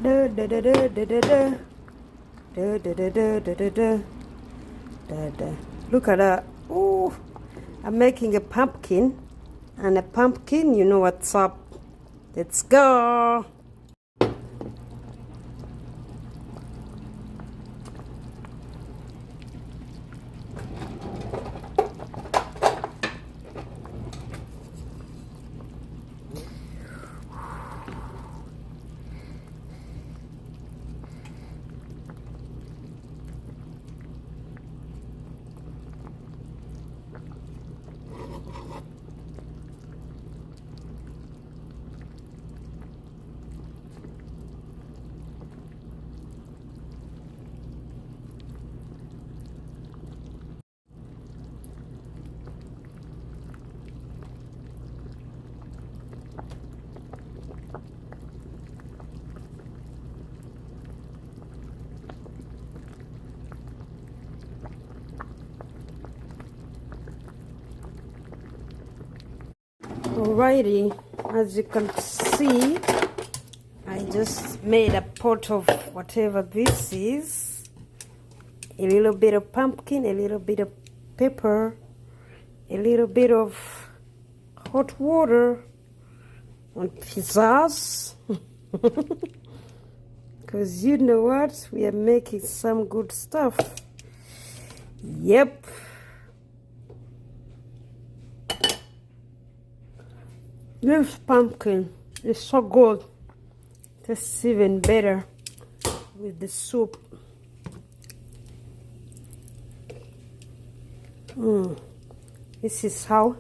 Da da da da da da da. Da da da da da da da. Da da. Look at that. Oh, I'm making a pumpkin. And a pumpkin, you know what's up. Let's go. Alrighty, as you can see, I just made a pot of whatever this is. A little bit of pumpkin, a little bit of pepper, a little bit of hot water, and pizzazz. Because you know what? We are making some good stuff. Yep. This pumpkin is so good. Tastes even better with the soup. This is how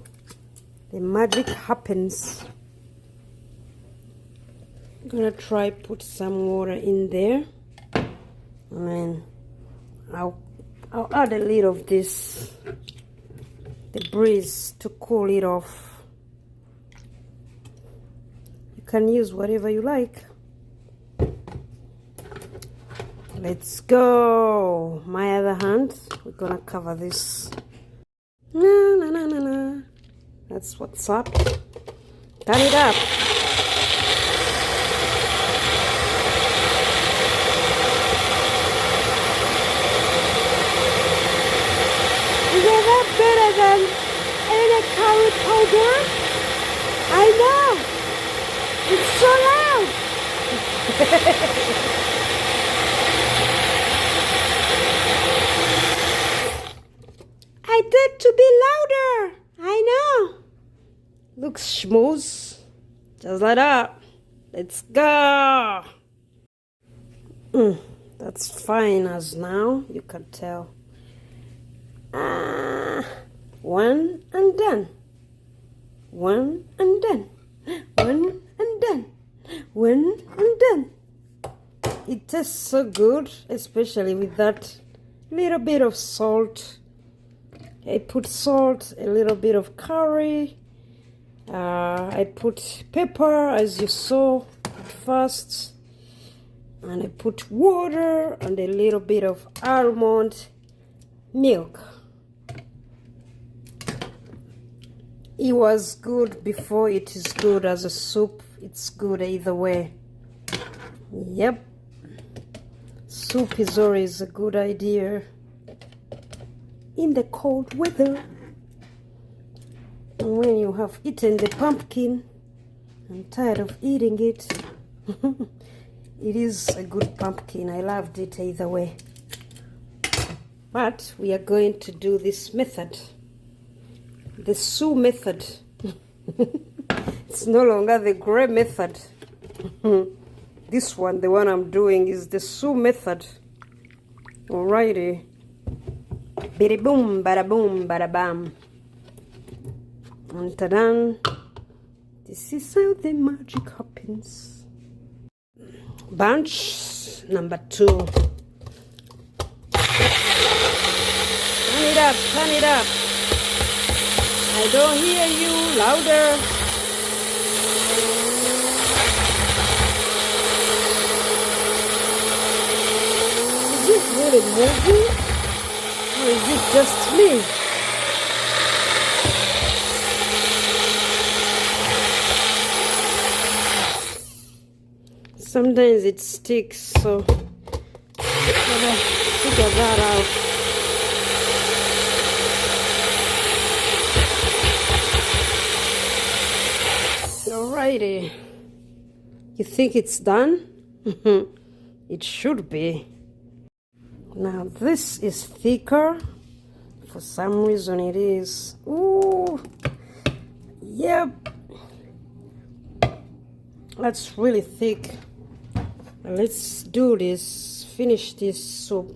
the magic happens. I'm gonna try put some water in there, and then I'll add a little of this, the breeze, to cool it off. Can use whatever you like. Let's go. My other hand, we're gonna cover this. Na na na na na. That's what's up. Turn it up. Is that better than any curry powder? I know. It's so loud! I did to be louder! I know! Looks schmooze. Just like that. Let's go! That's fine as now, you can tell. One and done. One and done. One and done. One and done. It tastes so good, especially with that little bit of salt. I put salt, a little bit of curry. I put pepper, as you saw at first. And I put water and a little bit of almond milk. It was good before. It is good as a soup. It's good either way. Yep. Soup is always a good idea in the cold weather. And when you have eaten the pumpkin and tired of eating it, it is a good pumpkin. I loved it either way. But we are going to do this method. The SouP method. It's no longer the gray method. This one, the one I'm doing, is the SouP method. Alrighty. Bidi boom, bada boom, bada bam. And ta-dan. This is how the magic happens. Bunch number 2. Turn it up, turn it up. I don't hear you. Louder. Is it really moving? Or is it just me? Sometimes it sticks, so gotta figure that out. Alrighty. You think it's done? It should be. Now this is thicker. For some reason it is. Ooh. Yep. That's really thick. Let's do this. Finish this soup.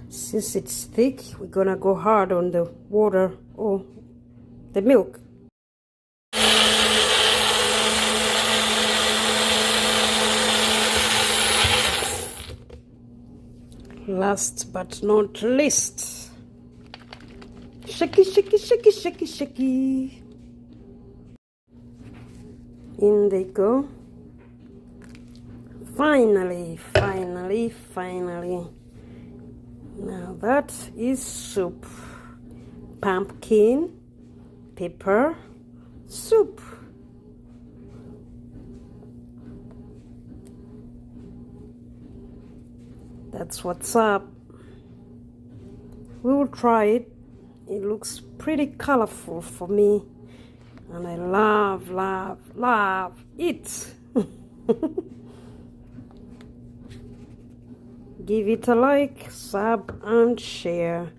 Since it's thick, we're gonna go hard on the water or the milk. Last but not least, shaky, shaky, shaky, shaky, shaky. In they go. Finally, finally, finally. Now that is soup. Pumpkin, pepper, soup. That's what's up. We will try it. It looks pretty colorful for me. And I love, love, love it. Give it a like, sub, and share.